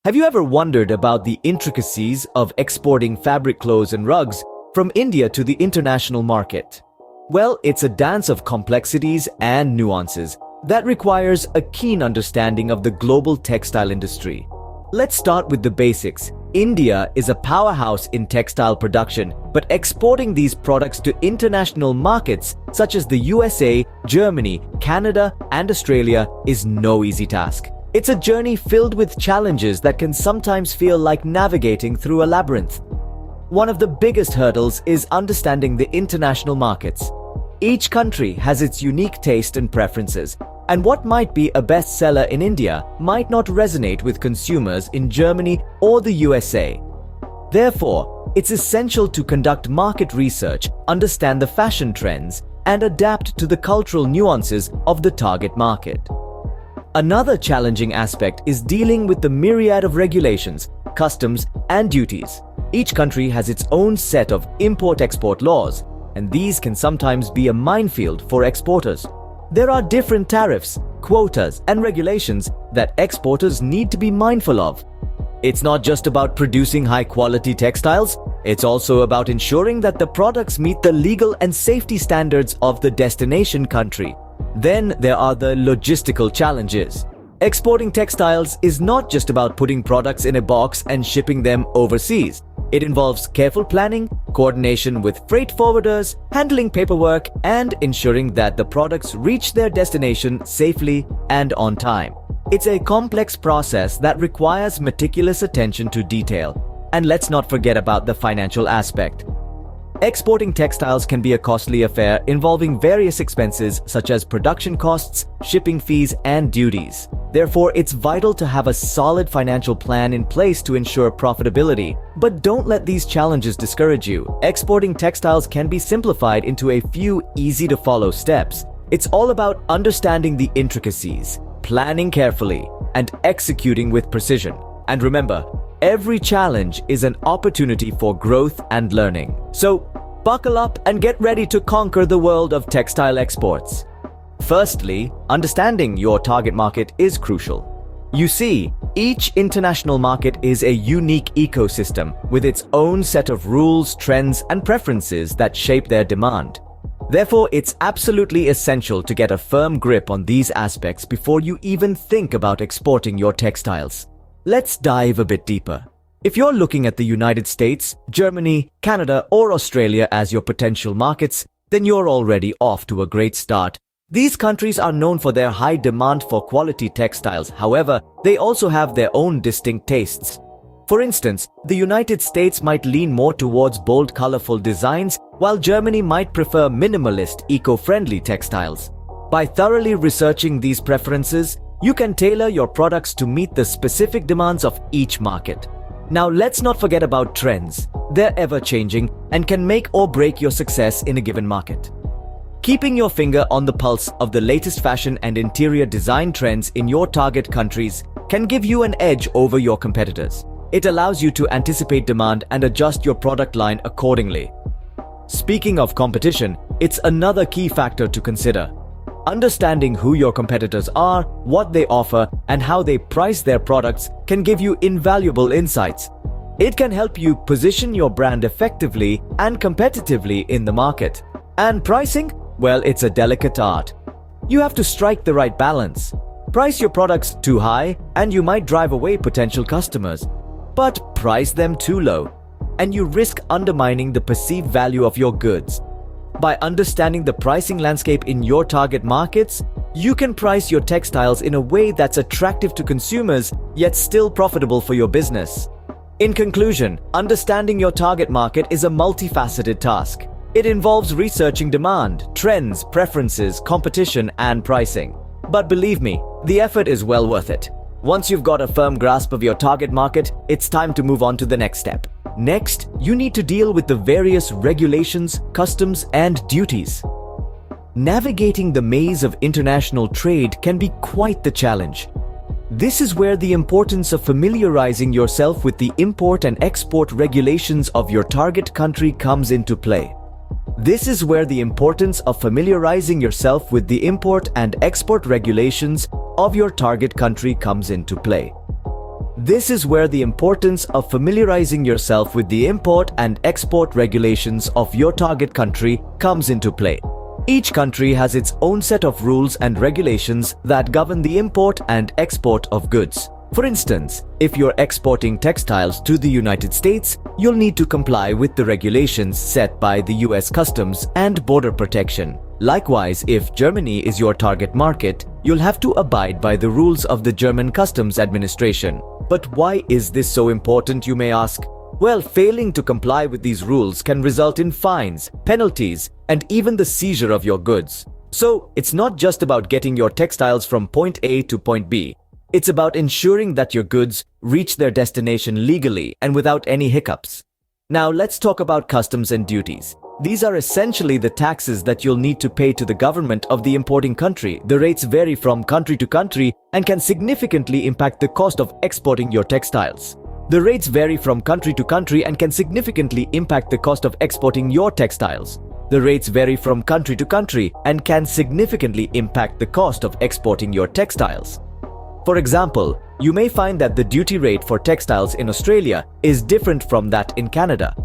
Have you ever wondered about the intricacies of exporting fabric clothes and rugs from India to the international market? Well, it's a dance of complexities and nuances that requires a keen understanding of the global textile industry. Let's start with the basics. India is a powerhouse in textile production, but exporting these products to international markets such as the USA, Germany, Canada, and Australia is no easy task. It's a journey filled with challenges that can sometimes feel like navigating through a labyrinth. One of the biggest hurdles is understanding the international markets. Each country has its unique taste and preferences, and what might be a bestseller in India might not resonate with consumers in Germany or the USA. Therefore, it's essential to conduct market research, understand the fashion trends, and adapt to the cultural nuances of the target market. Another challenging aspect is dealing with the myriad of regulations, customs, and duties. Each country has its own set of import-export laws, and these can sometimes be a minefield for exporters. There are different tariffs, quotas, and regulations that exporters need to be mindful of. It's not just about producing high-quality textiles, it's also about ensuring that the products meet the legal and safety standards of the destination country. Then there are the logistical challenges. Exporting textiles is not just about putting products in a box and shipping them overseas. It involves careful planning, coordination with freight forwarders, handling paperwork, and ensuring that the products reach their destination safely and on time. It's a complex process that requires meticulous attention to detail. And let's not forget about the financial aspect. Exporting textiles can be a costly affair involving various expenses such as production costs, shipping fees, and duties. Therefore, it's vital to have a solid financial plan in place to ensure profitability. But don't let these challenges discourage you. Exporting textiles can be simplified into a few easy-to-follow steps. It's all about understanding the intricacies, planning carefully, and executing with precision. And remember, every challenge is an opportunity for growth and learning. So, buckle up and get ready to conquer the world of textile exports. Firstly, understanding your target market is crucial. You see, each international market is a unique ecosystem with its own set of rules, trends, and preferences that shape their demand. Therefore, it's absolutely essential to get a firm grip on these aspects before you even think about exporting your textiles. Let's dive a bit deeper. If you're looking at the United States, Germany, Canada, or Australia as your potential markets, then you're already off to a great start. These countries are known for their high demand for quality textiles. However, they also have their own distinct tastes. For instance, the United States might lean more towards bold, colorful designs, while Germany might prefer minimalist, eco-friendly textiles. By thoroughly researching these preferences, you can tailor your products to meet the specific demands of each market. Now, let's not forget about trends. They're ever-changing and can make or break your success in a given market. Keeping your finger on the pulse of the latest fashion and interior design trends in your target countries can give you an edge over your competitors. It allows you to anticipate demand and adjust your product line accordingly. Speaking of competition, it's another key factor to consider. Understanding who your competitors are, what they offer, and how they price their products can give you invaluable insights. It can help you position your brand effectively and competitively in the market. And pricing? Well, it's a delicate art. You have to strike the right balance. Price your products too high, and you might drive away potential customers. But price them too low, and you risk undermining the perceived value of your goods. By understanding the pricing landscape in your target markets, you can price your textiles in a way that's attractive to consumers, yet still profitable for your business. In conclusion, understanding your target market is a multifaceted task. It involves researching demand, trends, preferences, competition, and pricing. But believe me, the effort is well worth it. Once you've got a firm grasp of your target market, it's time to move on to the next step. Next, you need to deal with the various regulations, customs, and duties. Navigating the maze of international trade can be quite the challenge. This is where the importance of familiarizing yourself with the import and export regulations of your target country comes into play. This is where the importance of familiarizing yourself with the import and export regulations of your target country comes into play. This is where the importance of familiarizing yourself with the import and export regulations of your target country comes into play. Each country has its own set of rules and regulations that govern the import and export of goods. For instance, if you're exporting textiles to the United States, you'll need to comply with the regulations set by the US Customs and Border Protection. Likewise, if Germany is your target market, you'll have to abide by the rules of the German Customs Administration. But why is this so important, you may ask? Well, failing to comply with these rules can result in fines, penalties, and even the seizure of your goods. So, it's not just about getting your textiles from point A to point B. It's about ensuring that your goods reach their destination legally and without any hiccups. Now, let's talk about customs and duties. These are essentially the taxes that you'll need to pay to the government of the importing country. The rates vary from country to country and can significantly impact the cost of exporting your textiles. The rates vary from country to country and can significantly impact the cost of exporting your textiles. The rates vary from country to country and can significantly impact the cost of exporting your textiles. For example, you may find that the duty rate for textiles in Australia is different from that in Canada.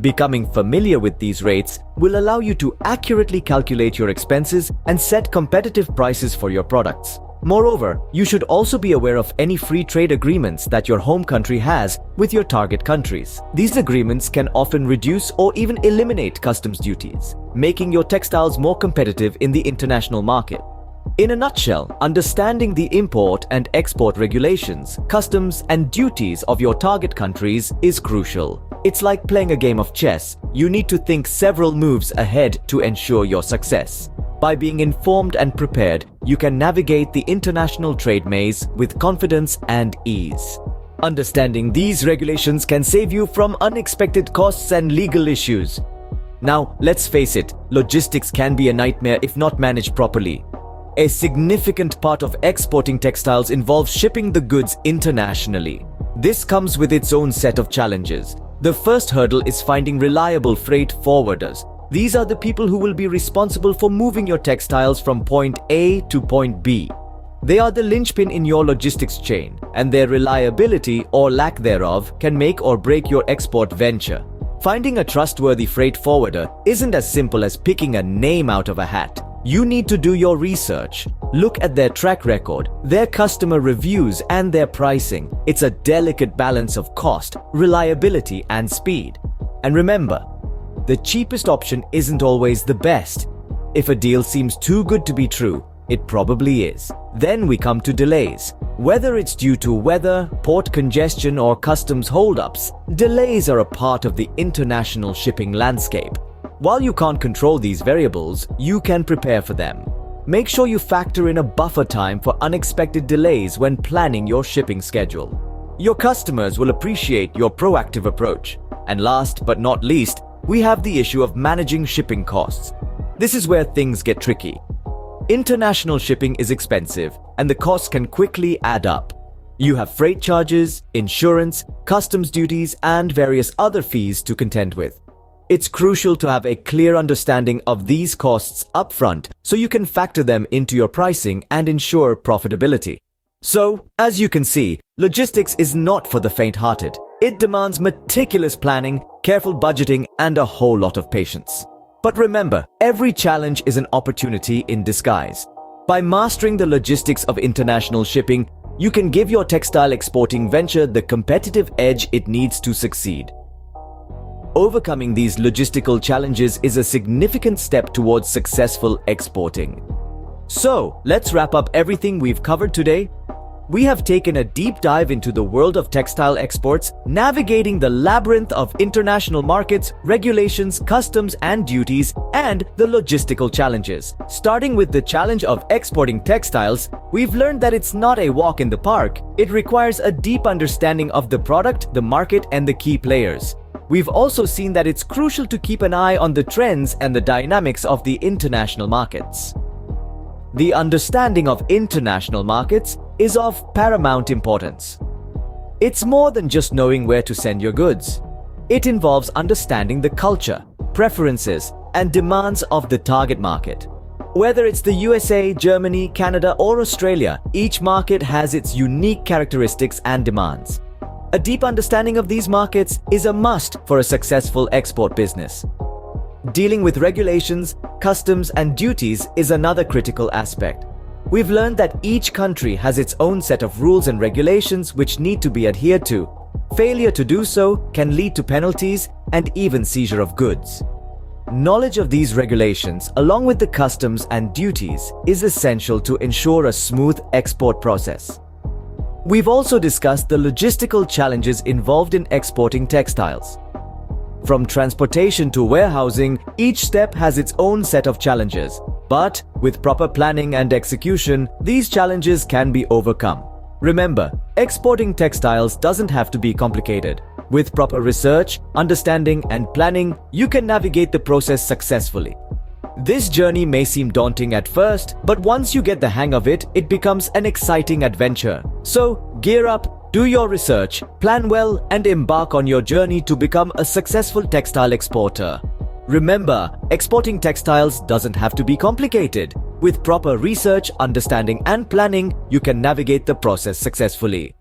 Becoming familiar with these rates will allow you to accurately calculate your expenses and set competitive prices for your products. Moreover, you should also be aware of any free trade agreements that your home country has with your target countries. These agreements can often reduce or even eliminate customs duties, making your textiles more competitive in the international market. In a nutshell, understanding the import and export regulations, customs, and duties of your target countries is crucial. It's like playing a game of chess. You need to think several moves ahead to ensure your success. By being informed and prepared, you can navigate the international trade maze with confidence and ease. Understanding these regulations can save you from unexpected costs and legal issues. Now, let's face it, logistics can be a nightmare if not managed properly. A significant part of exporting textiles involves shipping the goods internationally. This comes with its own set of challenges. The first hurdle is finding reliable freight forwarders. These are the people who will be responsible for moving your textiles from point A to point B. They are the linchpin in your logistics chain, and their reliability or lack thereof can make or break your export venture. Finding a trustworthy freight forwarder isn't as simple as picking a name out of a hat. You need to do your research. Look at their track record, their customer reviews, and their pricing. It's a delicate balance of cost, reliability, and speed. And remember, the cheapest option isn't always the best. If a deal seems too good to be true, it probably is. Then we come to delays. Whether it's due to weather, port congestion, or customs holdups, delays are a part of the international shipping landscape. While you can't control these variables, you can prepare for them. Make sure you factor in a buffer time for unexpected delays when planning your shipping schedule. Your customers will appreciate your proactive approach. And last but not least, we have the issue of managing shipping costs. This is where things get tricky. International shipping is expensive, and the costs can quickly add up. You have freight charges, insurance, customs duties, and various other fees to contend with. It's crucial to have a clear understanding of these costs upfront so you can factor them into your pricing and ensure profitability. So, as you can see, logistics is not for the faint-hearted. It demands meticulous planning, careful budgeting, and a whole lot of patience. But remember, every challenge is an opportunity in disguise. By mastering the logistics of international shipping, you can give your textile exporting venture the competitive edge it needs to succeed. Overcoming these logistical challenges is a significant step towards successful exporting. So, let's wrap up everything we've covered today. We have taken a deep dive into the world of textile exports, navigating the labyrinth of international markets, regulations, customs and duties, and the logistical challenges. Starting with the challenge of exporting textiles, we've learned that it's not a walk in the park. It requires a deep understanding of the product, the market, and the key players. We've also seen that it's crucial to keep an eye on the trends and the dynamics of the international markets. The understanding of international markets is of paramount importance. It's more than just knowing where to send your goods. It involves understanding the culture, preferences, and demands of the target market. Whether it's the USA, Germany, Canada, or Australia, each market has its unique characteristics and demands. A deep understanding of these markets is a must for a successful export business. Dealing with regulations, customs, and duties is another critical aspect. We've learned that each country has its own set of rules and regulations which need to be adhered to. Failure to do so can lead to penalties and even seizure of goods. Knowledge of these regulations, along with the customs and duties, is essential to ensure a smooth export process. We've also discussed the logistical challenges involved in exporting textiles. From transportation to warehousing, each step has its own set of challenges. But with proper planning and execution, these challenges can be overcome. Remember, exporting textiles doesn't have to be complicated. With proper research, understanding, and planning, you can navigate the process successfully. This journey may seem daunting at first, but once you get the hang of it, it becomes an exciting adventure. So, gear up, do your research, plan well, and embark on your journey to become a successful textile exporter. Remember, exporting textiles doesn't have to be complicated. With proper research, understanding, and planning, you can navigate the process successfully.